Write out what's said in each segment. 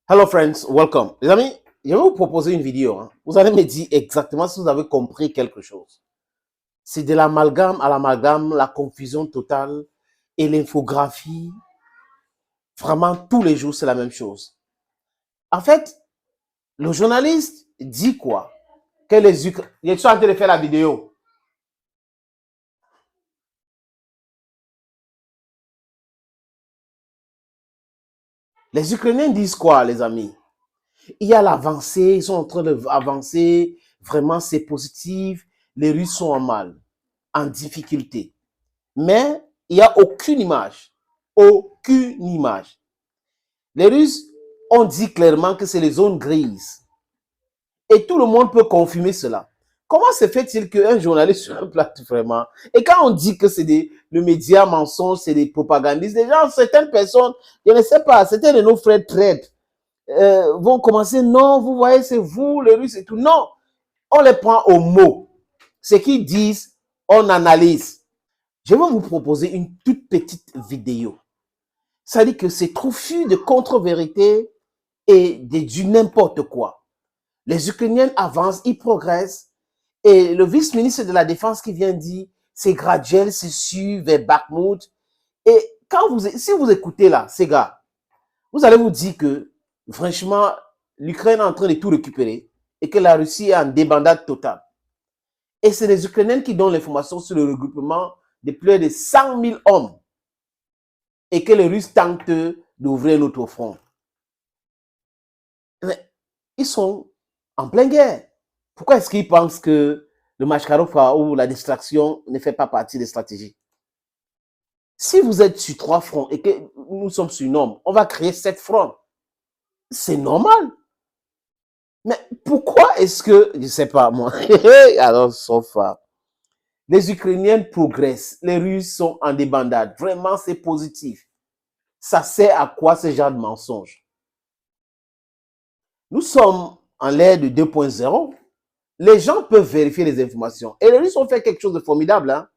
Hello friends, welcome. Les amis, je vais vous proposer une vidéo. Vous allez me dire exactement si vous avez compris quelque chose. C'est de l'amalgame à l'amalgame, la confusion totale et l'infographie. Vraiment, tous les jours, c'est la même chose. En fait, le journaliste dit quoi? Que les Ukrainiens... Je suis en train de faire la vidéo. Les Ukrainiens disent quoi, les amis? Il y a l'avancée, ils sont en train d'avancer. Vraiment, c'est positif. Les Russes sont en mal, en difficulté. Mais il n'y a aucune image. Aucune image. Les Russes ont dit clairement que c'est les zones grises. Et tout le monde peut confirmer cela. Comment se fait-il qu'un journaliste sur un plateau vraiment... Et quand on dit que c'est le média mensonge, c'est des propagandistes, des gens, certaines personnes, je ne sais pas, c'était de nos frères traîtres, vont commencer, non, vous voyez, c'est vous, les Russes et tout. Non, on les prend au mot. Ce qu'ils disent, on analyse. Je vais vous proposer une toute petite vidéo. Ça dit que c'est trouvé de contre-vérité et du n'importe quoi. Les Ukrainiens avancent, ils progressent. Et le vice-ministre de la Défense qui vient dire, c'est graduel, c'est sûr, vers Bakhmut. Et si vous écoutez là, ces gars, vous allez vous dire que, franchement, l'Ukraine est en train de tout récupérer et que la Russie est en débandade totale. Et c'est les Ukrainiens qui donnent l'information sur le regroupement de plus de 100 000 hommes et que les Russes tentent d'ouvrir notre front. Mais ils sont en pleine guerre. Pourquoi est-ce qu'ils pensent que le Machkarova ou la distraction ne fait pas partie des stratégies? Si vous êtes sur 3 fronts et que nous sommes sur une norme, on va créer 7 fronts. C'est normal. Mais pourquoi est-ce que, je ne sais pas moi, alors sauf les Ukrainiens progressent, les Russes sont en débandade. Vraiment, c'est positif. Ça sert à quoi ce genre de mensonge? Nous sommes en l'ère de 2.0. Les gens peuvent vérifier les informations. Et les Russes ont fait quelque chose de formidable. Hein?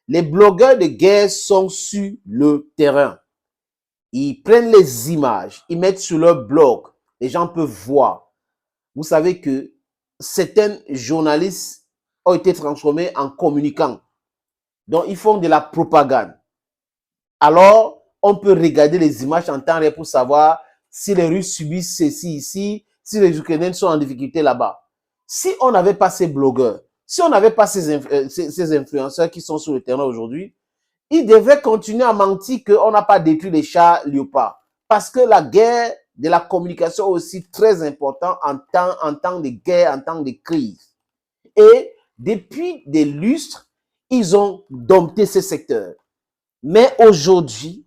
Les blogueurs de guerre sont sur le terrain. Ils prennent les images, ils mettent sur leur blog. Les gens peuvent voir. Vous savez que certains journalistes ont été transformés en communicants. Donc, ils font de la propagande. Alors, on peut regarder les images en temps réel pour savoir si les Russes subissent ceci ici, si les Ukrainiens sont en difficulté là-bas. Si on n'avait pas ces blogueurs, si on n'avait pas ces influenceurs qui sont sur le terrain aujourd'hui, ils devraient continuer à mentir qu'on n'a pas détruit les chars Léopard. Parce que la guerre de la communication est aussi très importante en temps de guerre, en temps de crise. Et depuis des lustres, ils ont dompté ce secteur. Mais aujourd'hui,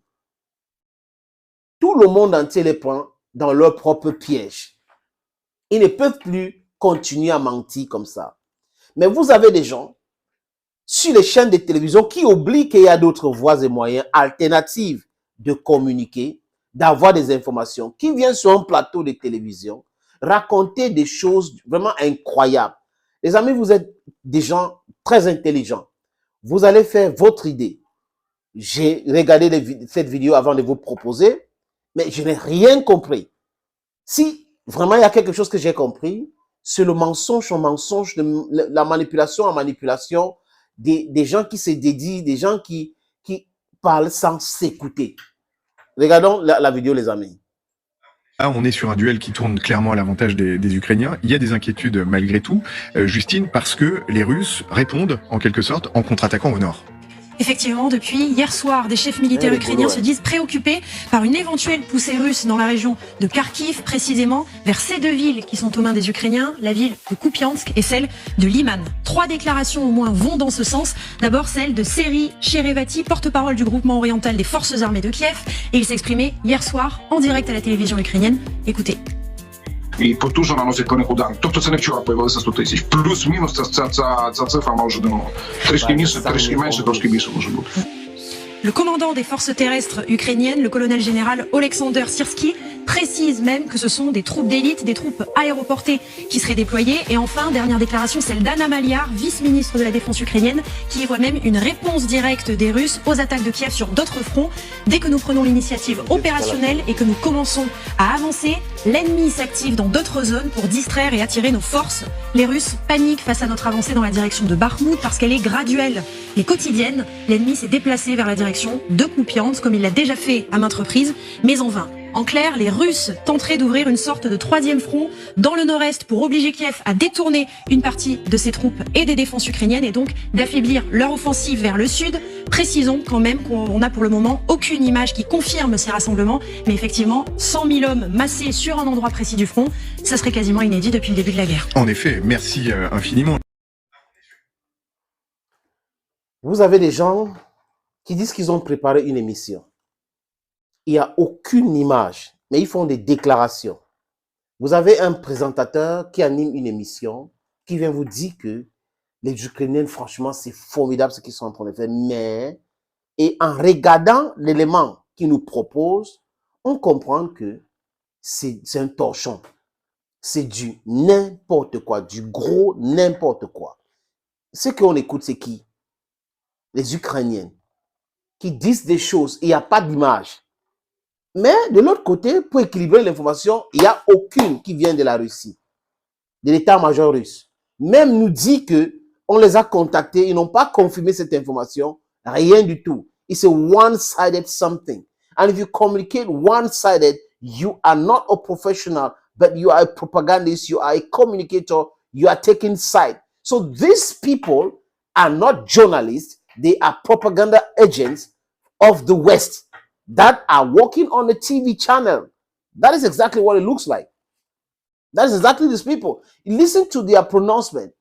tout le monde entier les prend dans leur propre piège. Ils ne peuvent plus continuer à mentir comme ça. Mais vous avez des gens sur les chaînes de télévision qui oublient qu'il y a d'autres voies et moyens alternatives de communiquer, d'avoir des informations, qui viennent sur un plateau de télévision raconter des choses vraiment incroyables. Les amis, vous êtes des gens très intelligents. Vous allez faire votre idée. J'ai regardé cette vidéo avant de vous proposer, mais je n'ai rien compris. Si vraiment il y a quelque chose que j'ai compris, c'est le mensonge en mensonge, la manipulation en manipulation, des gens qui se dédient, des gens qui parlent sans s'écouter. Regardons la vidéo, les amis. Là, on est sur un duel qui tourne clairement à l'avantage des Ukrainiens. Il y a des inquiétudes malgré tout, Justine, parce que les Russes répondent en quelque sorte en contre-attaquant au nord. Effectivement, depuis hier soir, des chefs militaires ukrainiens se disent préoccupés par une éventuelle poussée russe dans la région de Kharkiv, précisément vers ces deux villes qui sont aux mains des Ukrainiens, la ville de Kupiansk et celle de Liman. 3 déclarations au moins vont dans ce sens. D'abord celle de Serhiy Cherevati, porte-parole du groupement oriental des forces armées de Kiev, et il s'exprimait hier soir en direct à la télévision ukrainienne. Écoutez. І потужно наносить по них удар. Тобто це не вчора появилося 100 тисяч. Плюс-мінус ця цифра може трішки більше, трішки менше, трошки більше може бути. Le commandant des forces terrestres ukrainiennes, le colonel général Oleksandr Syrski, précisent même que ce sont des troupes d'élite, des troupes aéroportées qui seraient déployées. Et enfin, dernière déclaration, celle d'Anna Maliar, vice-ministre de la Défense ukrainienne, qui voit même une réponse directe des Russes aux attaques de Kiev sur d'autres fronts. Dès que nous prenons l'initiative opérationnelle et que nous commençons à avancer, l'ennemi s'active dans d'autres zones pour distraire et attirer nos forces. Les Russes paniquent face à notre avancée dans la direction de Bakhmout parce qu'elle est graduelle et quotidienne. L'ennemi s'est déplacé vers la direction de Kupiansk, comme il l'a déjà fait à maintes reprises, mais en vain. En clair, les Russes tenteraient d'ouvrir une sorte de troisième front dans le nord-est pour obliger Kiev à détourner une partie de ses troupes et des défenses ukrainiennes et donc d'affaiblir leur offensive vers le sud. Précisons quand même qu'on n'a pour le moment aucune image qui confirme ces rassemblements, mais effectivement, 100 000 hommes massés sur un endroit précis du front, ça serait quasiment inédit depuis le début de la guerre. En effet, merci infiniment. Vous avez des gens qui disent qu'ils ont préparé une émission. Il n'y a aucune image, mais ils font des déclarations. Vous avez un présentateur qui anime une émission, qui vient vous dire que les Ukrainiens, franchement, c'est formidable ce qu'ils sont en train de faire, mais, et en regardant l'élément qu'ils nous proposent, on comprend que c'est un torchon. C'est du n'importe quoi, du gros n'importe quoi. Ce qu'on écoute, c'est qui? Les Ukrainiens, qui disent des choses, il n'y a pas d'image. Mais de l'autre côté, pour équilibrer l'information, il n'y a aucune qui vient de la Russie, de l'état-major russe. Même nous dit que on les a contactés, ils n'ont pas confirmé cette information, rien du tout. It's a one-sided something. And if you communicate one-sided, you are not a professional, but you are a propagandist, you are a communicator, you are taking side. So these people are not journalists, they are propaganda agents of the West that are working on a TV channel. That is exactly what it looks like. That is exactly these people. Listen to their pronouncement.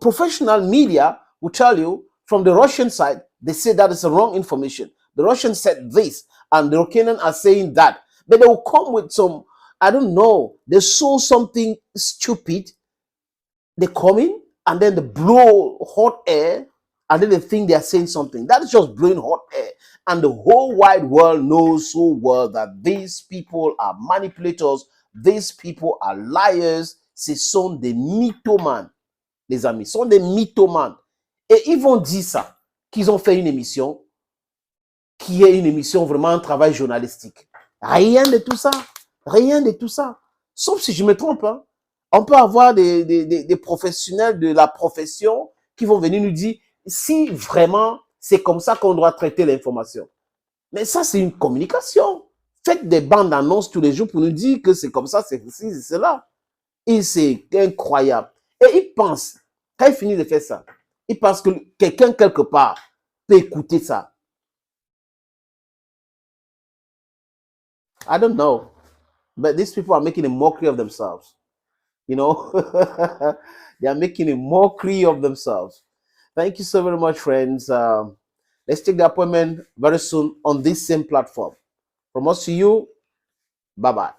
Professional media will tell you from the Russian side, they say that is the wrong information. The Russians said this, and the Ukrainians are saying that. But they will come with some, I don't know, they saw something stupid. They come in, and then they blow hot air, and then they think they are saying something. That is just blowing hot air. And the whole wide world knows so well that these people are manipulators, these people are liars, ce sont des mythomanes, les amis, ce sont des mythomanes. Et ils vont dire ça, qu'ils ont fait une émission, qui est une émission vraiment un travail journalistique. Rien de tout ça, rien de tout ça. Sauf si je me trompe, hein. On peut avoir des professionnels de la profession qui vont venir nous dire si vraiment c'est comme ça qu'on doit traiter l'information. Mais ça, c'est une communication. Faites des bandes annonces tous les jours pour nous dire que c'est comme ça, c'est ceci, c'est cela. Et c'est incroyable. Et ils pensent, quand ils finissent de faire ça, ils pensent que quelqu'un quelque part peut écouter ça. I don't know. But these people are making a mockery of themselves. You know, they are making a mockery of themselves. Thank you so very much, friends. Let's take the appointment very soon on this same platform. From us to you, bye-bye.